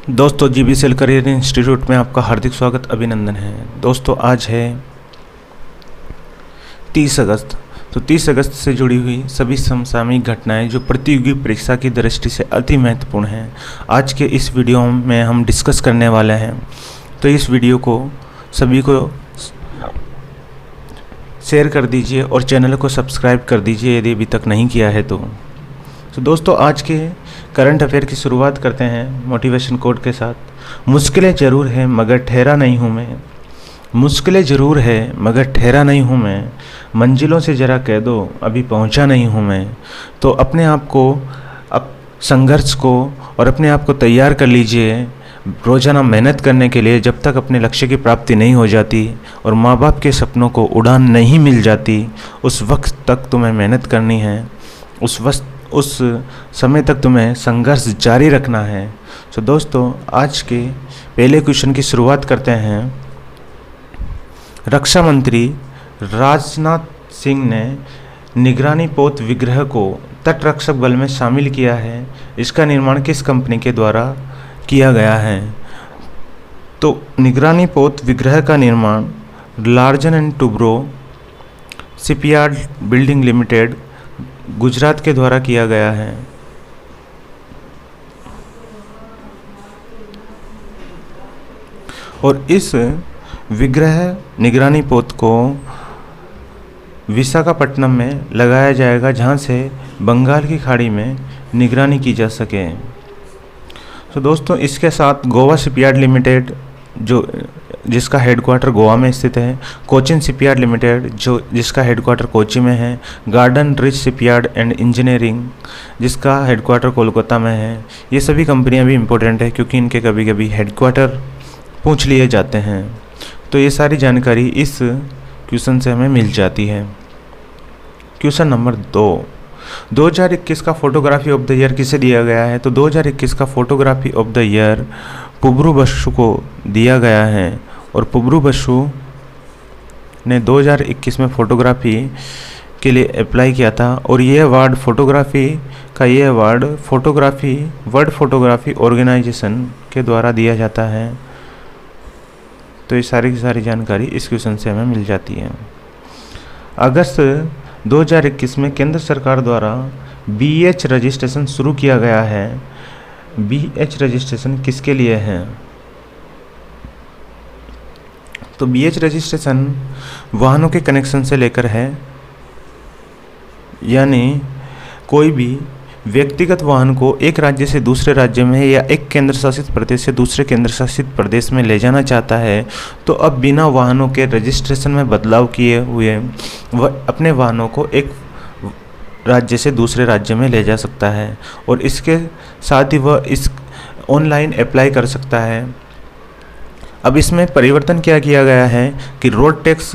दोस्तों जीबीसीएल career institute में आपका हार्दिक स्वागत अभिनंदन है। दोस्तों आज है 30 अगस्त। तो 30 अगस्त से जुड़ी हुई सभी समसामयिक घटनाएं जो प्रतियोगी परीक्षा की दृष्टि से अति महत्वपूर्ण हैं, आज के इस वीडियो में हम डिस्कस करने वाले हैं। तो इस वीडियो को सभी को शेयर कर दीजिए और चैनल को सब्सक्राइब कर दीजिए यदि अभी तक नहीं किया है तो दोस्तों आज के करंट अफेयर की शुरुआत करते हैं मोटिवेशन कोट के साथ। मुश्किलें ज़रूर है मगर ठहरा नहीं हूँ मैं, मुश्किलें ज़रूर है मगर ठहरा नहीं हूँ मैं, मंजिलों से ज़रा कह दो अभी पहुँचा नहीं हूँ मैं। तो अपने आप को, संघर्ष को और अपने आप को तैयार कर लीजिए रोज़ाना मेहनत करने के लिए। जब तक अपने लक्ष्य की प्राप्ति नहीं हो जाती और माँ बाप के सपनों को उड़ान नहीं मिल जाती, उस वक्त तक तुम्हें मेहनत करनी है, उस समय तक तुम्हें संघर्ष जारी रखना है। तो दोस्तों आज के पहले क्वेश्चन की शुरुआत करते हैं। रक्षा मंत्री राजनाथ सिंह ने निगरानी पोत विग्रह को तटरक्षक बल में शामिल किया है। इसका निर्माण किस कंपनी के द्वारा किया गया है? तो निगरानी पोत विग्रह का निर्माण Larsen and Toubro shipyard building limited Gujarat के द्वारा किया गया है। और इस विग्रह निगरानी पोत को विशाखापट्टनम में लगाया जाएगा, जहां से बंगाल की खाड़ी में निगरानी की जा सके। तो दोस्तों इसके साथ गोवा शिपयार्ड लिमिटेड जिसका हेडक्वार्टर गोवा में स्थित है, कोचिन शिपयार्ड लिमिटेड जिसका हेडक्वार्टर कोची में है, garden rich shipyard and engineering जिसका हेडक्वार्टर कोलकाता में है। ये सभी कंपनियां भी इम्पोर्टेंट है क्योंकि इनके कभी कभी हेडक्वार्टर पूछ लिए जाते हैं। तो ये सारी जानकारी इस क्वेश्चन से हमें मिल जाती है। क्वेश्चन नंबर 2, 2021 का फोटोग्राफी ऑफ द ईयर किसे दिया गया है? तो 2021 का photography of the year Pubru Basu को दिया गया है। और पुब्रू बसु ने 2021 में फ़ोटोग्राफी के लिए अप्लाई किया था। और ये अवार्ड वर्ल्ड फोटोग्राफी ऑर्गेनाइजेशन के द्वारा दिया जाता है। तो ये सारी की सारी जानकारी इस क्वेश्चन से हमें मिल जाती है। अगस्त 2021 में केंद्र सरकार द्वारा BH रजिस्ट्रेशन शुरू किया गया है। BH रजिस्ट्रेशन किसके लिए है? तो BH रजिस्ट्रेशन वाहनों के कनेक्शन से लेकर है, यानी कोई भी व्यक्तिगत वाहन को एक राज्य से दूसरे राज्य में या एक केंद्र शासित प्रदेश से दूसरे केंद्र शासित प्रदेश में ले जाना चाहता है तो अब बिना वाहनों के रजिस्ट्रेशन में बदलाव किए हुए वह अपने वाहनों को एक राज्य से दूसरे राज्य में ले जा सकता है। और इसके साथ ही वह इस ऑनलाइन अप्लाई कर सकता है। अब इसमें परिवर्तन क्या किया गया है कि रोड टैक्स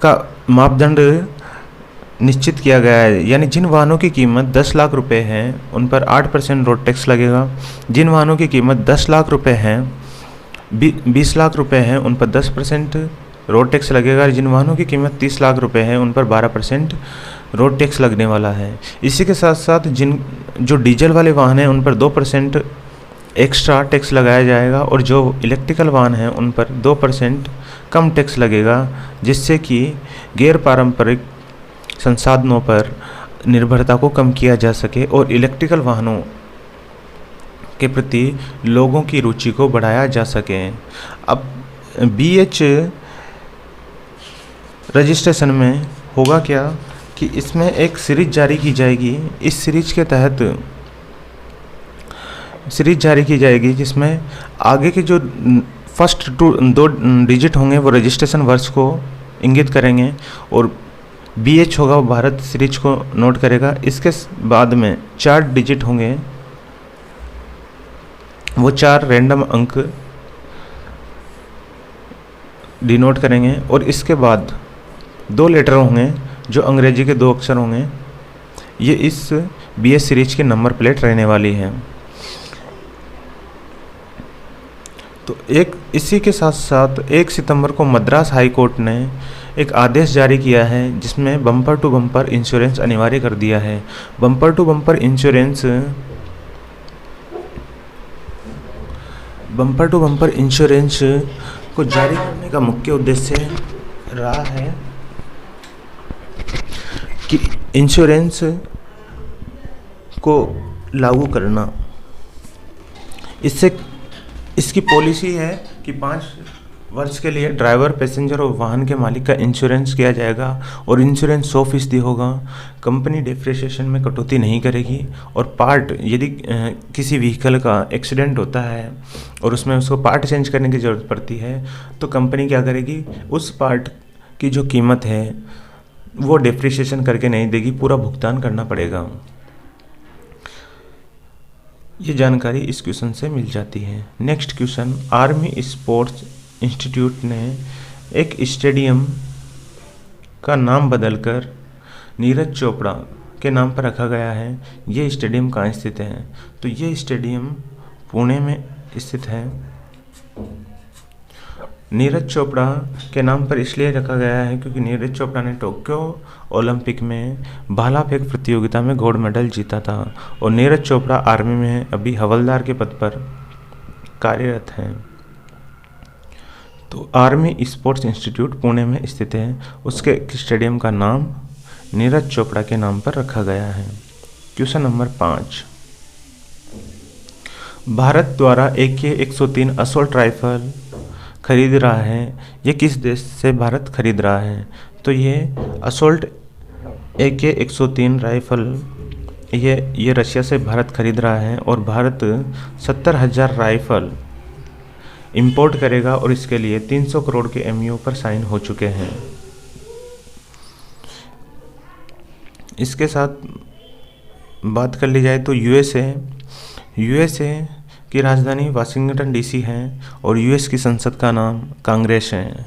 का मापदंड निश्चित किया गया है, यानी जिन वाहनों की कीमत 10 लाख रुपए है उन पर 8% रोड टैक्स लगेगा। जिन वाहनों की कीमत 10 लाख रुपए है 20 लाख रुपए हैं उन पर 10% रोड टैक्स लगेगा। जिन वाहनों की कीमत 30 लाख रुपए है उन पर 12% रोड टैक्स लगने वाला है। इसी के साथ साथ जो डीजल वाले वाहन हैं उन पर 2% एक्स्ट्रा टैक्स लगाया जाएगा और जो इलेक्ट्रिकल वाहन हैं उन पर 2% कम टैक्स लगेगा, जिससे कि गैर पारंपरिक संसाधनों पर निर्भरता को कम किया जा सके और इलेक्ट्रिकल वाहनों के प्रति लोगों की रुचि को बढ़ाया जा सके। अब BH रजिस्ट्रेशन में होगा क्या कि इसमें एक सीरीज जारी की जाएगी। इस सीरीज के तहत सीरीज जारी की जाएगी जिसमें आगे के जो फर्स्ट 2 डिजिट होंगे वो रजिस्ट्रेशन वर्ष को इंगित करेंगे और BH होगा वो भारत सीरीज को नोट करेगा। इसके बाद में 4 डिजिट होंगे, वो 4 रैंडम अंक डिनोट करेंगे। और इसके बाद 2 लेटर होंगे जो अंग्रेजी के 2 अक्षर होंगे। ये इस BH सीरीज की नंबर प्लेट रहने वाली है। तो इसी के साथ साथ 1 सितंबर को मद्रास हाई कोर्ट ने एक आदेश जारी किया है जिसमें बम्पर टू बम्पर इंश्योरेंस अनिवार्य कर दिया है। Bumper to bumper insurance bumper to bumper insurance को जारी करने का मुख्य उद्देश्य रहा है कि इंश्योरेंस को लागू करना। इससे इसकी पॉलिसी है कि 5 वर्ष के लिए ड्राइवर, पैसेंजर और वाहन के मालिक का इंश्योरेंस किया जाएगा और इंश्योरेंस 100% होगा। कंपनी डेप्रिसिएशन में कटौती नहीं करेगी और पार्ट, यदि किसी व्हीकल का एक्सीडेंट होता है और उसमें उसको पार्ट चेंज करने की ज़रूरत पड़ती है तो कंपनी क्या करेगी, उस पार्ट की जो कीमत है वो डेप्रिसिएशन करके नहीं देगी, पूरा भुगतान करना पड़ेगा। ये जानकारी इस क्वेश्चन से मिल जाती है। Next question, army sports institute ने एक स्टेडियम का नाम बदलकर नीरज चोपड़ा के नाम पर रखा गया है। ये स्टेडियम कहाँ स्थित है? तो ये स्टेडियम पुणे में स्थित है। नीरज चोपड़ा के नाम पर इसलिए रखा गया है क्योंकि नीरज चोपड़ा ने टोक्यो ओलंपिक में भाला फेंक प्रतियोगिता में गोल्ड मेडल जीता था और नीरज चोपड़ा आर्मी में अभी हवलदार के पद पर कार्यरत हैं। तो आर्मी स्पोर्ट्स इंस्टीट्यूट पुणे में स्थित है, उसके स्टेडियम का नाम नीरज चोपड़ा के नाम पर रखा गया है। क्वेश्चन नंबर 5, भारत द्वारा AK-103 असॉल्ट राइफल खरीद रहा है, ये किस देश से भारत खरीद रहा है? तो ये असॉल्ट AK-103 राइफल ये रशिया से भारत खरीद रहा है और भारत 70,000 राइफल इंपोर्ट करेगा और इसके लिए 300 करोड़ के MOU पर साइन हो चुके हैं। इसके साथ बात कर ली जाए तो यूएसए की राजधानी वाशिंगटन DC है और यूएस की संसद का नाम कांग्रेस है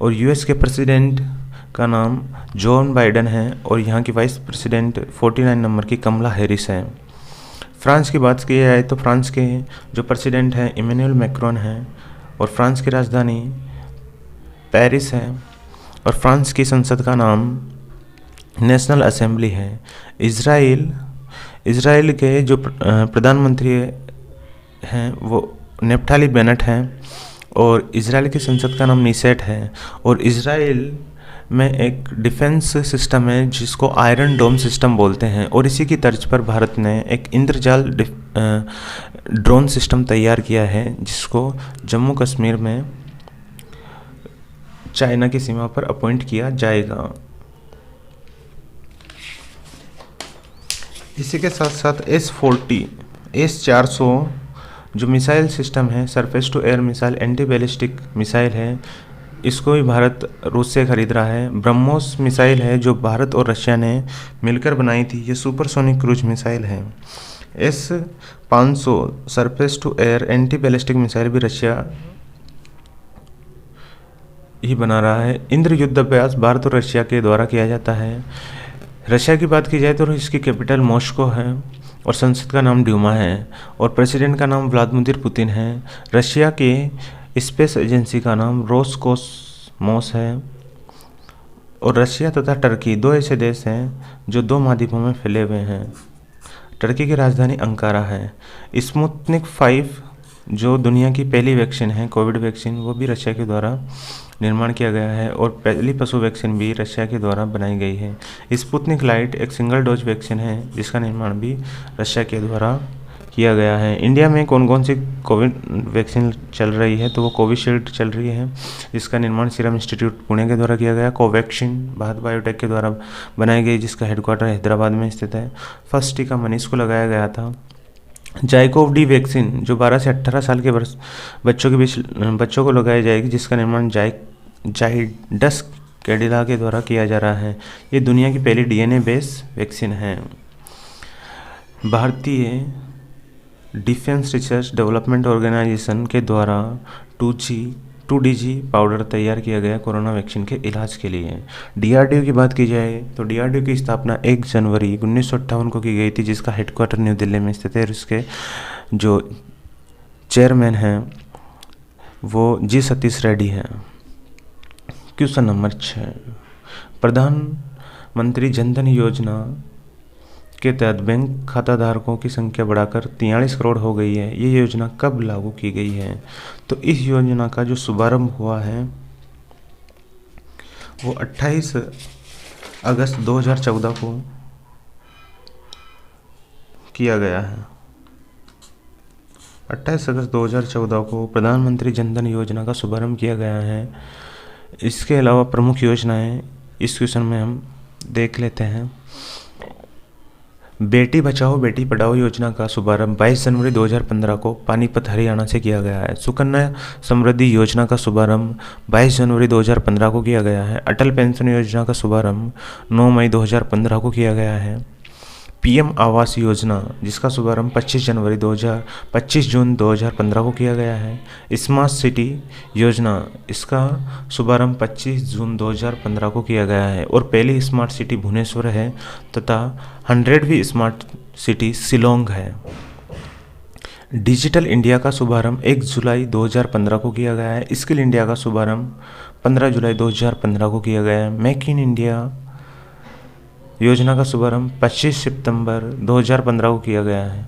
और यूएस के प्रेसिडेंट का नाम जॉन बाइडेन है और यहाँ की वाइस प्रेसिडेंट 49 नंबर की कमला हैरिस है। फ्रांस की बात की जाए तो फ्रांस के जो प्रेसिडेंट हैं इमैनुअल मैक्रोन हैं और फ्रांस की राजधानी पेरिस है और फ्रांस की संसद का नाम नेशनल असेंबली है। इज़राइल के जो प्रधानमंत्री हैं वो नेफ्ताली बेनेट हैं और इज़राइल की संसद का नाम नीसेट है और इज़राइल में एक डिफेंस सिस्टम है जिसको आयरन डोम सिस्टम बोलते हैं और इसी की तर्ज पर भारत ने एक इंद्रजाल ड्रोन सिस्टम तैयार किया है जिसको जम्मू कश्मीर में चाइना की सीमा पर अपॉइंट किया जाएगा। इसी के साथ साथ S400 जो मिसाइल सिस्टम है, surface to air missile anti ballistic missile है, इसको भी भारत रूस से खरीद रहा है। ब्रह्मोस मिसाइल है जो भारत और रशिया ने मिलकर बनाई थी, ये सुपरसोनिक क्रूज मिसाइल है। S500 surface to air anti ballistic missile भी रशिया ही बना रहा है। इंद्र युद्ध अभ्यास भारत और रशिया के द्वारा किया जाता है। रशिया की बात की जाए तो इसकी कैपिटल मॉस्को है और संसद का नाम ड्यूमा है और प्रेसिडेंट का नाम व्लादिमीर पुतिन है। रशिया के स्पेस एजेंसी का नाम रोसकोसमोस है और रशिया तथा टर्की 2 ऐसे देश हैं जो 2 महाद्वीपों में फैले हुए हैं। टर्की की राजधानी अंकारा है। स्पुतनिक 5 जो दुनिया की पहली वैक्सीन है, कोविड वैक्सीन, वो भी रशिया के द्वारा निर्माण किया गया है और पहली पशु वैक्सीन भी रशिया के द्वारा बनाई गई है। स्पुतनिक लाइट एक सिंगल डोज वैक्सीन है जिसका निर्माण भी रशिया के द्वारा किया गया है। इंडिया में कौन कौन सी कोविड वैक्सीन चल रही है? तो वो कोविशील्ड चल रही है जिसका निर्माण सीरम इंस्टीट्यूट पुणे के द्वारा किया गया। कोवैक्सीन भारत बायोटेक के द्वारा बनाई गई जिसका हेडक्वार्टर हैदराबाद में स्थित है। फर्स्ट टीका मनीष को लगाया गया था। जाइकोव डी वैक्सीन जो 12 से 18 साल के बच्चों को लगाई जाएगी जिसका निर्माण जाइडस कैडिला के द्वारा किया जा रहा है। ये दुनिया की पहली DNA बेस वैक्सीन है। भारतीय डिफेंस रिसर्च डेवलपमेंट ऑर्गेनाइजेशन के द्वारा 2DG पाउडर तैयार किया गया कोरोना वैक्सीन के इलाज के लिए। DRDO की बात की जाए तो DRDO की स्थापना 1 जनवरी 1958 को की गई थी जिसका हेडक्वार्टर न्यू दिल्ली में स्थित है और इसके जो चेयरमैन हैं वो G सतीश रेड्डी हैं। क्वेश्चन नंबर 6, प्रधानमंत्री जनधन योजना के तहत बैंक खाताधारकों की संख्या बढ़ाकर 43 करोड़ हो गई है। ये योजना कब लागू की गई है? तो इस योजना का जो शुभारंभ हुआ है वो 28 अगस्त 2014 को किया गया है। 28 अगस्त 2014 को प्रधानमंत्री जनधन योजना का शुभारंभ किया गया है। इसके अलावा प्रमुख योजनाएं इस क्वेश्चन में हम देख लेते हैं। बेटी बचाओ बेटी पढ़ाओ योजना का शुभारंभ 22 जनवरी 2015 को पानीपत हरियाणा से किया गया है। सुकन्या समृद्धि योजना का शुभारंभ 22 जनवरी 2015 को किया गया है। अटल पेंशन योजना का शुभारंभ 9 मई 2015 को किया गया है। पीएम आवास योजना जिसका शुभारंभ 25 जून 2015 को किया गया है। स्मार्ट सिटी योजना इसका शुभारंभ 25 जून 2015 को किया गया है और पहली स्मार्ट सिटी भुवनेश्वर है तथा 100वीं स्मार्ट सिटी शिलोंग है। डिजिटल इंडिया का शुभारंभ 1 जुलाई 2015 को किया गया है। स्किल इंडिया का शुभारंभ 15 जुलाई 2015 को किया गया है। मेक इन इंडिया योजना का शुभारंभ 25 सितंबर 2015 को किया गया है।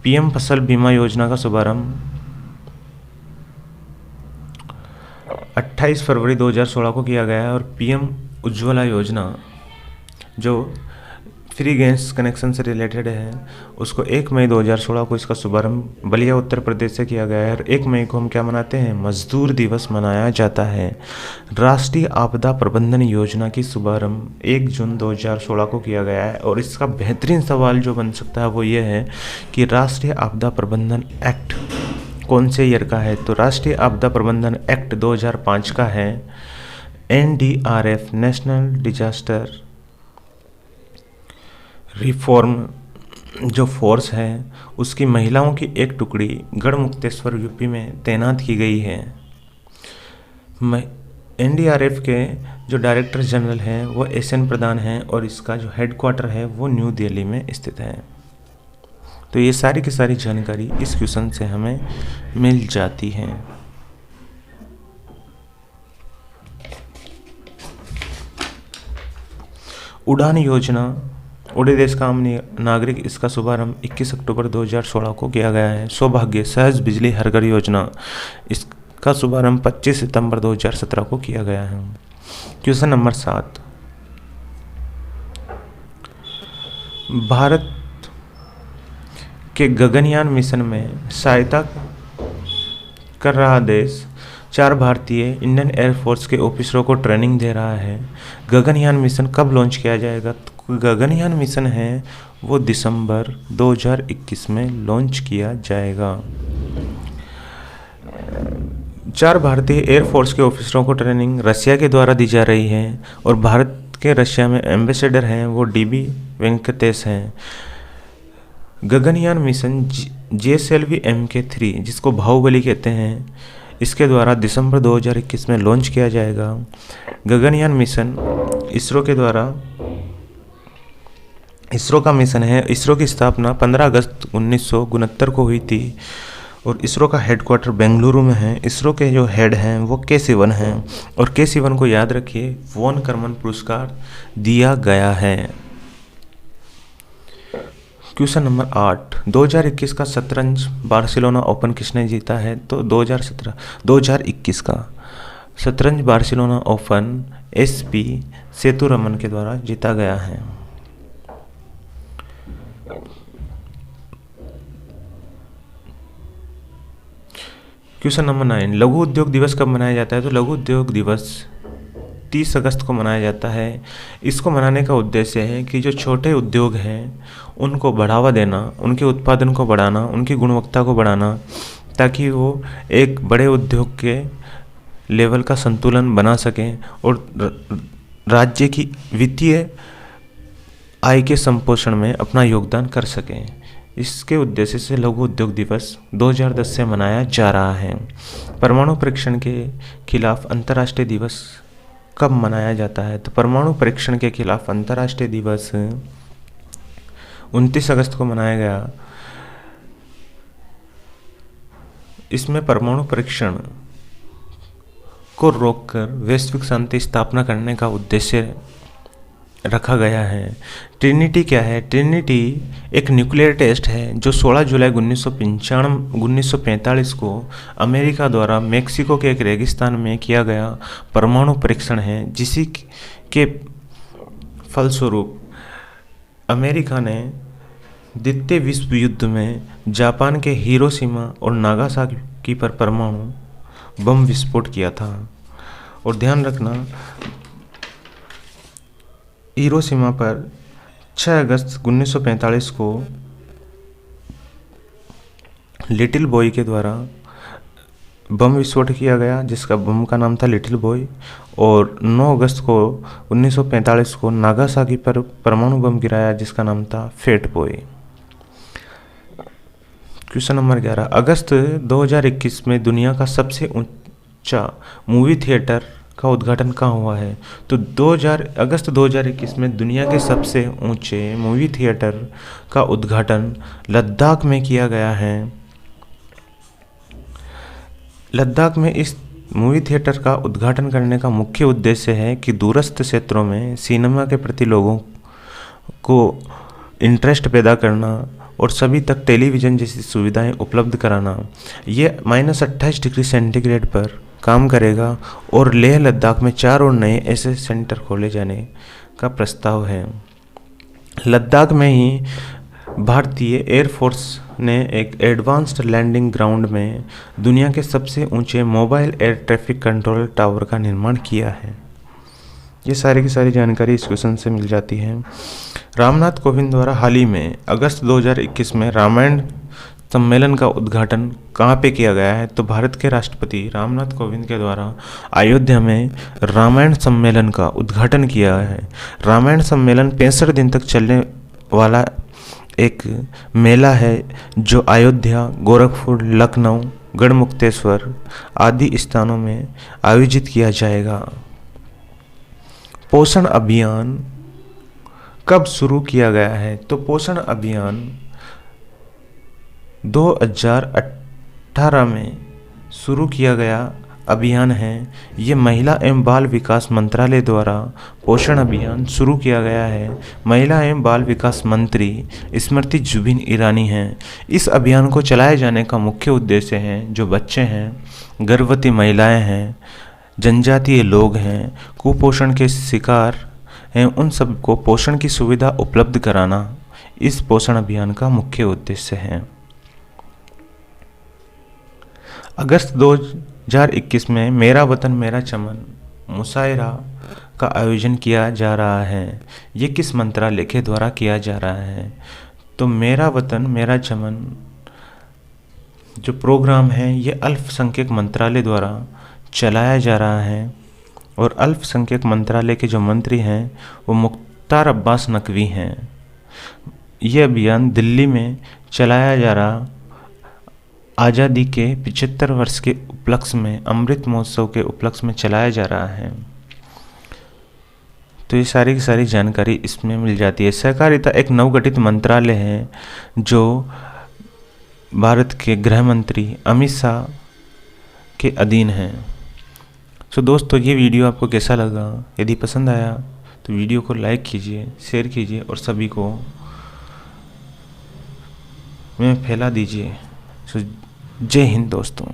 पीएम फसल बीमा योजना का शुभारंभ 28 फरवरी 2016 को किया गया है और पीएम उज्ज्वला योजना जो फ्री गैस कनेक्शन से रिलेटेड है उसको 1 मई 2016 को इसका शुभारंभ बलिया उत्तर प्रदेश से किया गया है। और 1 मई को हम क्या मनाते हैं? मजदूर दिवस मनाया जाता है। राष्ट्रीय आपदा प्रबंधन योजना की शुभारंभ 1 जून 2016 को किया गया है और इसका बेहतरीन सवाल जो बन सकता है वो ये है कि राष्ट्रीय आपदा प्रबंधन एक्ट कौन से ईयर का है? तो राष्ट्रीय आपदा प्रबंधन एक्ट 2005 का है। NDRF नेशनल डिजास्टर रिफॉर्म जो फोर्स है उसकी महिलाओं की एक टुकड़ी गढ़मुक्तेश्वर यूपी में तैनात की गई है। NDRF के जो डायरेक्टर जनरल हैं वो SN प्रधान हैं और इसका जो हेडक्वार्टर है वो न्यू दिल्ली में स्थित है। तो ये सारी की सारी जानकारी इस क्वेश्चन से हमें मिल जाती है। उड़ान योजना उड़े देश का आम नागरिक इसका शुभारंभ 21 अक्टूबर 2016 को किया गया है। सौभाग्य सहज बिजली हर घर योजना इसका शुभारंभ 25 सितंबर 2017 को किया गया है। क्वेश्चन नंबर 7, भारत के गगनयान मिशन में सहायता कर रहा देश 4 भारतीय इंडियन एयरफोर्स के ऑफिसरों को ट्रेनिंग दे रहा है। गगनयान मिशन कब लॉन्च किया जाएगा? तो गगनयान मिशन है वो दिसंबर 2021 में लॉन्च किया जाएगा। 4 भारतीय एयरफोर्स के ऑफिसरों को ट्रेनिंग रशिया के द्वारा दी जा रही है और भारत के रशिया में एम्बेसडर हैं वो DB वेंकटेश हैं। गगनयान मिशन JSLV Mk3 जिसको बाहुबली कहते हैं इसके द्वारा दिसंबर 2021 में लॉन्च किया जाएगा। गगनयान मिशन इसरो का मिशन है। इसरो की स्थापना 15 अगस्त 1969 को हुई थी और इसरो का हेडक्वार्टर बेंगलुरु में है। इसरो के जो हेड हैं वो के सिवन हैं और के सिवन को याद रखिए वॉन करमन पुरस्कार दिया गया है। क्वेश्चन नंबर 8, 2021 का शतरंज बार्सिलोना ओपन किसने जीता है? तो 2021 का शतरंज बार्सिलोना ओपन SP सेतुरमन के द्वारा जीता गया है। क्वेश्चन नंबर 9, लघु उद्योग दिवस कब मनाया जाता है? तो लघु उद्योग दिवस 30 अगस्त को मनाया जाता है। इसको मनाने का उद्देश्य है कि जो छोटे उद्योग हैं उनको बढ़ावा देना, उनके उत्पादन को बढ़ाना, उनकी गुणवत्ता को बढ़ाना ताकि वो एक बड़े उद्योग के लेवल का संतुलन बना सकें और राज्य की वित्तीय आय के संपोषण में अपना योगदान कर सकें। इसके उद्देश्य से लघु उद्योग दिवस 2010 से मनाया जा रहा है। परमाणु परीक्षण के खिलाफ अंतर्राष्ट्रीय दिवस कब मनाया जाता है? तो परमाणु परीक्षण के खिलाफ अंतर्राष्ट्रीय दिवस 29 अगस्त को मनाया गया। इसमें परमाणु परीक्षण को रोककर वैश्विक शांति स्थापना करने का उद्देश्य रखा गया है। ट्रिनिटी क्या है? ट्रिनिटी एक न्यूक्लियर टेस्ट है जो 16 जुलाई 1945 को अमेरिका द्वारा मेक्सिको के एक रेगिस्तान में किया गया परमाणु परीक्षण है, जिसी के फलस्वरूप अमेरिका ने द्वितीय विश्व युद्ध में जापान के हिरोशिमा और नागासाकी पर परमाणु बम विस्फोट किया था। और ध्यान रखना, हिरोशिमा पर 6 अगस्त 1945 को लिटिल बॉय के द्वारा बम विस्फोट किया गया, जिसका बम का नाम था लिटिल बॉय। और 9 अगस्त को 1945 को नागासाकी पर परमाणु बम गिराया, जिसका नाम था फेट बॉय। क्वेश्चन नंबर 11, अगस्त 2021 में दुनिया का सबसे ऊंचा मूवी थिएटर का उद्घाटन कहाँ हुआ है? तो अगस्त 2021 में दुनिया के सबसे ऊंचे मूवी थिएटर का उद्घाटन लद्दाख में किया गया है। लद्दाख में इस मूवी थिएटर का उद्घाटन करने का मुख्य उद्देश्य है कि दूरस्थ क्षेत्रों में सिनेमा के प्रति लोगों को इंटरेस्ट पैदा करना और सभी तक टेलीविज़न जैसी सुविधाएं उपलब्ध कराना। ये -28 डिग्री सेंटीग्रेड पर काम करेगा और लेह लद्दाख में 4 और नए ऐसे सेंटर खोले जाने का प्रस्ताव है। लद्दाख में ही भारतीय एयरफोर्स ने एक एडवांस्ड लैंडिंग ग्राउंड में दुनिया के सबसे ऊंचे mobile air traffic control tower का निर्माण किया है। ये सारी की सारी जानकारी इस क्वेश्चन से मिल जाती है। रामनाथ कोविंद द्वारा हाल ही में अगस्त 2021 में रामायण सम्मेलन का उद्घाटन कहाँ पे किया गया है? तो भारत के राष्ट्रपति रामनाथ कोविंद के द्वारा अयोध्या में रामायण सम्मेलन का उद्घाटन किया है। रामायण सम्मेलन 65 दिन तक चलने वाला एक मेला है जो अयोध्या, गोरखपुर, लखनऊ, गढ़मुक्तेश्वर आदि स्थानों में आयोजित किया जाएगा। पोषण अभियान कब शुरू किया गया है? तो पोषण अभियान 2018 में शुरू किया गया अभियान है। ये महिला एवं बाल विकास मंत्रालय द्वारा पोषण अभियान शुरू किया गया है। महिला एवं बाल विकास मंत्री स्मृति जुबिन ईरानी हैं। इस अभियान को चलाए जाने का मुख्य उद्देश्य है जो बच्चे हैं, गर्भवती महिलाएं हैं, जनजातीय लोग हैं, कुपोषण के शिकार हैं, उन सबको पोषण की सुविधा उपलब्ध कराना इस पोषण अभियान का मुख्य उद्देश्य है। अगस्त 2021 में मेरा वतन मेरा चमन मुशायरा का आयोजन किया जा रहा है। ये किस मंत्रालय के द्वारा किया जा रहा है? तो मेरा वतन मेरा चमन जो प्रोग्राम है ये अल्पसंख्यक मंत्रालय द्वारा चलाया जा रहा है। और अल्पसंख्यक मंत्रालय के जो मंत्री हैं वो मुख्तार अब्बास नकवी हैं। ये अभियान दिल्ली में चलाया जा रहा आज़ादी के 75 वर्ष के उपलक्ष्य में, अमृत महोत्सव के उपलक्ष्य में चलाया जा रहा है। तो ये सारी की सारी जानकारी इसमें मिल जाती है। सहकारिता एक नवगठित मंत्रालय है जो भारत के गृह मंत्री अमित शाह के अधीन है। तो दोस्तों ये वीडियो आपको कैसा लगा? यदि पसंद आया तो वीडियो को लाइक कीजिए, शेयर कीजिए और सभी को में फैला दीजिए। जय हिंद दोस्तों।